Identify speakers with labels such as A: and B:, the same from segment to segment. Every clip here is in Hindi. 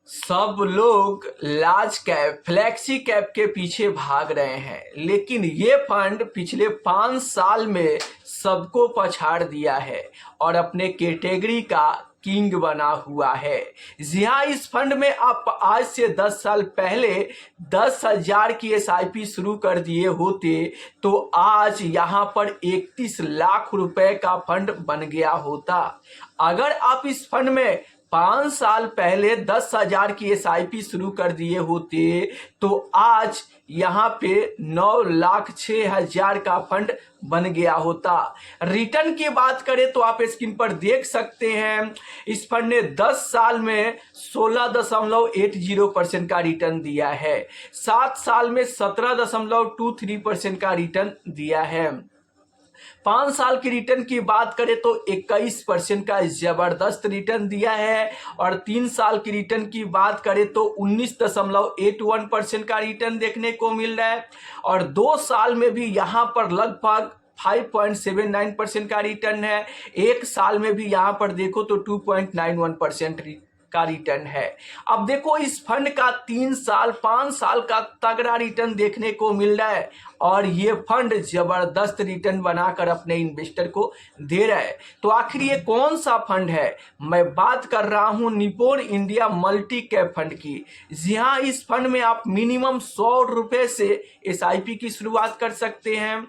A: सब लोग लार्ज कैप फ्लैक्सी कैप के पीछे भाग रहे हैं, लेकिन ये फंड पिछले 5 साल में सबको पछाड़ दिया है और अपने कैटेगरी का किंग बना हुआ है। जी हाँ, इस फंड में आप आज से 10 साल पहले 10,000 की एसआईपी शुरू कर दिए होते तो आज यहाँ पर 31 लाख रुपए का फंड बन गया होता। अगर आप इस फंड में 5 साल पहले 10,000 की एसआईपी शुरू कर दिए होते तो आज यहाँ पे 9,06,000 का फंड बन गया होता। रिटर्न की बात करें तो आप स्क्रीन पर देख सकते हैं, इस फंड ने 10 साल में 16.80% का रिटर्न दिया है, 7 साल में 17.23% का रिटर्न दिया है। 5 साल की रिटर्न की बात करें तो 21% का जबरदस्त रिटर्न दिया है और 3 साल की रिटर्न की बात करें तो 19.81% का रिटर्न देखने को मिल रहा है और 2 साल में भी यहाँ पर लगभग 5.79% का रिटर्न है। 1 साल में भी यहाँ पर देखो तो 2.91% का रिटर्न है। अब देखो इस फंड का 3 साल 5 साल का तगड़ा रिटर्न देखने को मिल रहा है और ये फंड जबरदस्त रिटर्न बनाकर अपने इन्वेस्टर को दे रहा है। तो आखिर ये कौन सा फंड है? मैं बात कर रहा हूं Nippon India multi cap fund की। जी हाँ, इस फंड में आप मिनिमम 100 रुपए से एसआईपी की शुरुआत कर सकते हैं।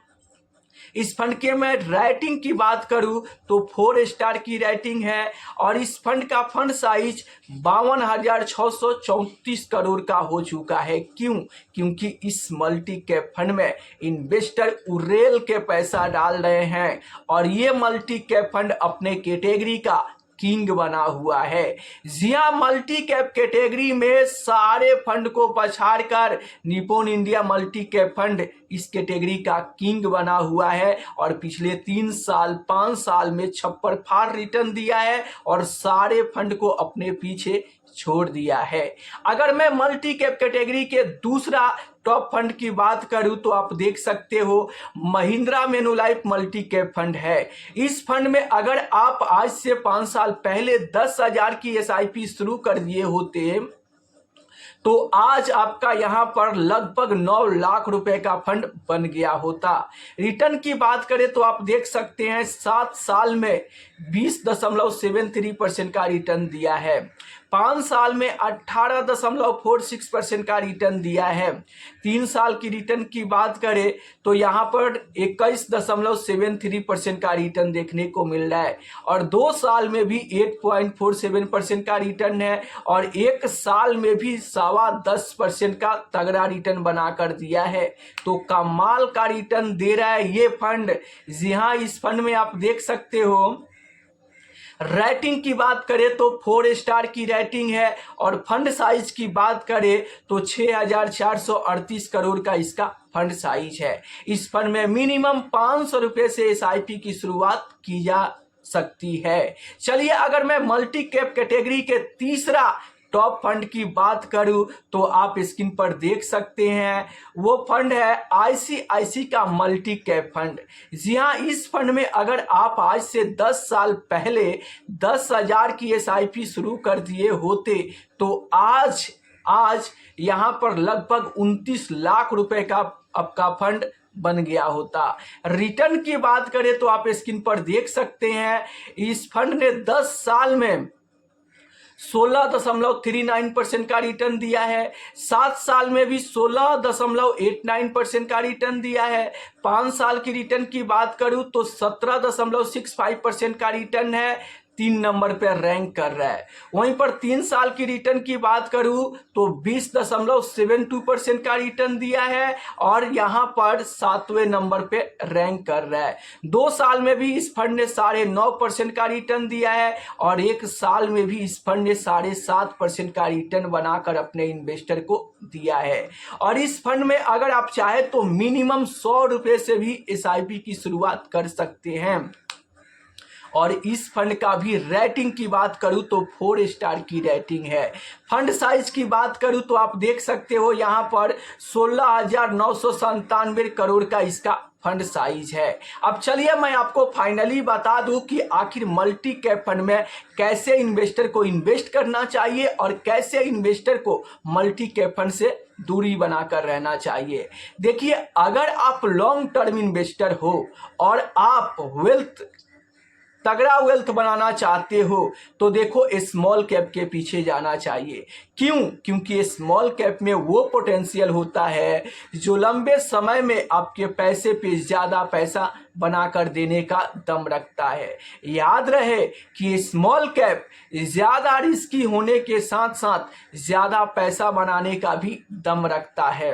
A: इस फंड के मैं रेटिंग की बात करूं तो 4 स्टार की रेटिंग है और इस फंड का फंड साइज 52,634 करोड़ का हो चुका है। क्योंकि इस मल्टी कैप फंड में इन्वेस्टर उरेल के पैसा डाल रहे हैं और ये मल्टी कैप फंड अपने कैटेगरी का किंग बना हुआ है। जिया मल्टी कैप कैटेगरी में सारे फंड को पछाड़कर Nippon India multi cap fund इस कैटेगरी का किंग बना हुआ है और पिछले 3 साल 5 साल में छप्पर फाड़ रिटर्न दिया है और सारे फंड को अपने पीछे छोड़ दिया है। अगर मैं मल्टी कैप कैटेगरी के दूसरा टॉप फंड की बात करूं तो आप देख सकते हो महिंद्रा मेनुलाइफ मल्टी कैप फंड है। इस फंड में अगर आप आज से 5 साल पहले 10,000 की एसआईपी शुरू कर दिए होते तो आज आपका यहां पर लगभग 9 लाख रुपए का फंड बन गया होता। रिटर्न की बात करें तो आप देख सकते हैं 7 साल में 20.73% का रिटर्न दिया है, 5 साल में 18.46% का रिटर्न दिया है। 3 साल की रिटर्न की बात करें तो यहाँ पर 21.73% का रिटर्न देखने को मिल रहा है और 2 साल में भी 8.47% का रिटर्न है और 1 साल में भी 10.25% का तगड़ा रिटर्न बनाकर दिया है। तो कमाल का रिटर्न दे रहा है ये फंड। जी हाँ, इस फंड में आप देख सकते हो रेटिंग की बात करें तो 4 स्टार की रेटिंग है और फंड साइज की बात करें तो 6,438 करोड़ का इसका फंड साइज है। इस फंड में मिनिमम 500 रुपए से एसआईपी की शुरुआत की जा सकती है। चलिए, अगर मैं मल्टी कैप कैटेगरी के तीसरा टॉप फंड की बात करूं तो आप स्क्रीन पर देख सकते हैं, वो फंड है आईसीआईसी का मल्टी कैप फंड। जी हाँ, इस फंड में अगर आप आज से 10 साल पहले 10,000 की एसआईपी शुरू कर दिए होते तो आज यहां पर लगभग 29 लाख रुपए का आपका फंड बन गया होता। रिटर्न की बात करें तो आप स्क्रीन पर देख सकते हैं, इस फंड ने 10 साल में 16.39% का रिटर्न दिया है, 7 साल में भी 16.89% का रिटर्न दिया है। 5 साल की रिटर्न की बात करूं तो 17.65% का रिटर्न है, 3 नंबर पर रैंक कर रहा है। वहीं पर 3 साल की रिटर्न की बात करूं तो 20.72% का रिटर्न दिया है और यहां पर 7वें नंबर पे रैंक कर रहा है। 2 साल में भी इस फंड ने 9.5% का रिटर्न दिया है और 1 साल में भी इस फंड ने 7.5% का रिटर्न बनाकर अपने इन्वेस्टर को दिया है। और इस फंड में अगर आप चाहे तो मिनिमम 100 रुपए से भी एसआईपी की शुरुआत कर सकते हैं। और इस फंड का भी रेटिंग की बात करूं तो 4 स्टार की रेटिंग है। फंड साइज की बात करूं तो आप देख सकते हो यहाँ पर 16,997 करोड़ का इसका फंड साइज है। अब चलिए मैं आपको फाइनली बता दूं कि आखिर मल्टी कैप फंड में कैसे इन्वेस्टर को इन्वेस्ट करना चाहिए और कैसे इन्वेस्टर को मल्टी कैप फंड से दूरी बनाकर रहना चाहिए। देखिए, अगर आप लॉन्ग टर्म इन्वेस्टर हो और आप तगड़ा वेल्थ बनाना चाहते हो तो देखो स्मॉल कैप के पीछे जाना चाहिए। क्यों? क्योंकि स्मॉल कैप में वो पोटेंशियल होता है जो लंबे समय में आपके पैसे पे ज़्यादा पैसा बनाकर देने का दम रखता है। याद रहे कि स्मॉल कैप ज़्यादा रिस्की होने के साथ साथ ज़्यादा पैसा बनाने का भी दम रखता है।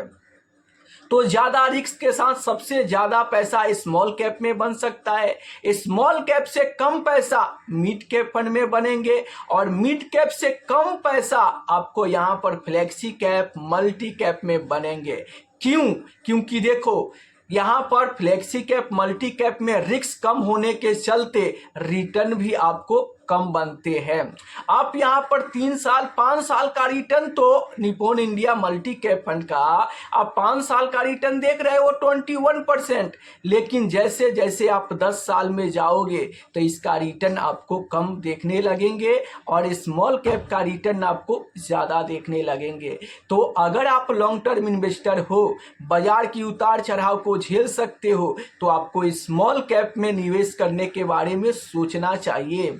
A: तो ज़्यादा रिस्क के साथ सबसे ज़्यादा पैसा स्मॉल कैप में बन सकता है। स्मॉल कैप से कम पैसा मिड कैप फंड में बनेंगे और मिड कैप से कम पैसा आपको यहाँ पर फ्लेक्सी कैप मल्टी कैप में बनेंगे। क्यों? क्योंकि देखो, यहाँ पर फ्लेक्सी कैप मल्टी कैप में रिस्क कम होने के चलते रिटर्न भी आपको कम बनते हैं। आप यहाँ पर 3 साल 5 साल का रिटर्न तो Nippon India multi cap fund का आप 5 साल का रिटर्न देख रहे हो 21%, लेकिन जैसे जैसे आप 10 साल में जाओगे तो इसका रिटर्न आपको कम देखने लगेंगे और स्मॉल कैप का रिटर्न आपको ज़्यादा देखने लगेंगे। तो अगर आप लॉन्ग टर्म इन्वेस्टर हो, बाजार की उतार चढ़ाव को झेल सकते हो, तो आपको स्मॉल कैप में निवेश करने के बारे में सोचना चाहिए।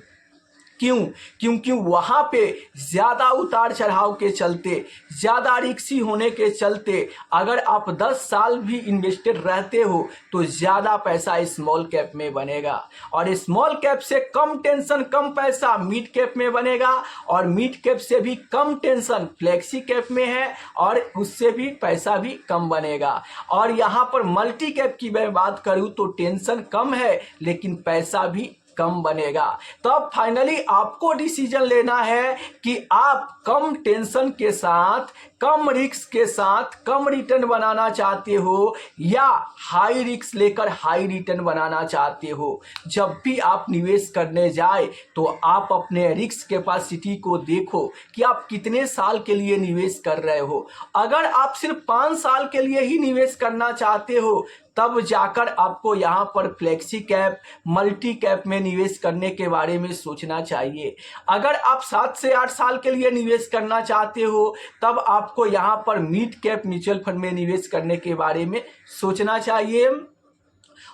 A: क्यों? क्योंकि वहाँ पे ज़्यादा उतार चढ़ाव के चलते, ज़्यादा रिस्की होने के चलते अगर आप 10 साल भी इन्वेस्टेड रहते हो तो ज़्यादा पैसा स्मॉल कैप में बनेगा और स्मॉल कैप से कम टेंशन कम पैसा मिड कैप में बनेगा और मिड कैप से भी कम टेंशन फ्लेक्सी कैप में है और उससे भी पैसा भी कम बनेगा। और यहाँ पर मल्टी कैप की मैं बात करूँ तो टेंशन कम है लेकिन पैसा भी कम बनेगा। तो अब फाइनली आपको डिसीजन लेना है कि आप कम टेंशन के साथ, कम रिस्क के साथ कम रिटर्न बनाना चाहते हो या हाई रिस्क लेकर हाई रिटर्न बनाना चाहते हो। जब भी आप निवेश करने जाए तो आप अपने रिस्क कैपेसिटी को देखो कि आप कितने साल के लिए निवेश कर रहे हो। अगर आप सिर्फ 5 साल के लिए ही निवेश करना चाहते हो तब जाकर आपको यहाँ पर फ्लेक्सी कैप मल्टी कैप में निवेश करने के बारे में सोचना चाहिए। अगर आप 7 से 8 साल के लिए निवेश करना चाहते हो तब आपको यहाँ पर मिड कैप म्यूचुअल फंड में निवेश करने के बारे में सोचना चाहिए।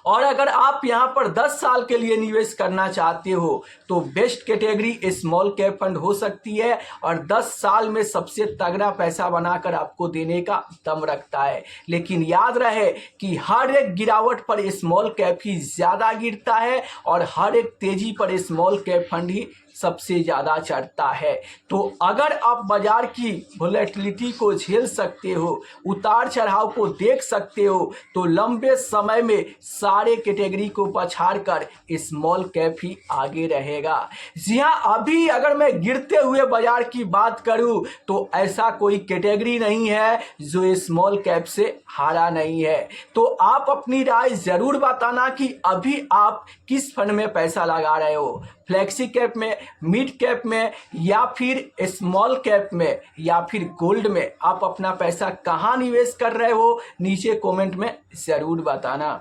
A: और अगर आप यहाँ पर 10 साल के लिए निवेश करना चाहते हो तो best category small cap fund हो सकती है और 10 साल में सबसे तगड़ा पैसा बनाकर आपको देने का दम रखता है। लेकिन याद रहे कि हर एक गिरावट पर स्मॉल कैप ही ज़्यादा गिरता है और हर एक तेजी पर स्मॉल कैप फंड ही सबसे ज़्यादा चढ़ता है। तो अगर आप बाजार की वोलेटिलिटी को झेल सकते हो, उतार चढ़ाव को देख सकते हो, तो लंबे समय में सारे कैटेगरी को पछाड़कर स्मॉल कैप ही आगे रहेगा। जी हाँ, अभी अगर मैं गिरते हुए बाजार की बात करूं तो ऐसा कोई कैटेगरी नहीं है जो स्मॉल कैप से हारा नहीं है। तो आप अपनी राय ज़रूर बताना कि अभी आप किस फंड में पैसा लगा रहे हो, फ्लेक्सी कैप में, मिड कैप में या फिर स्मॉल कैप में या फिर गोल्ड में। आप अपना पैसा कहाँ निवेश कर रहे हो नीचे कमेंट में ज़रूर बताना।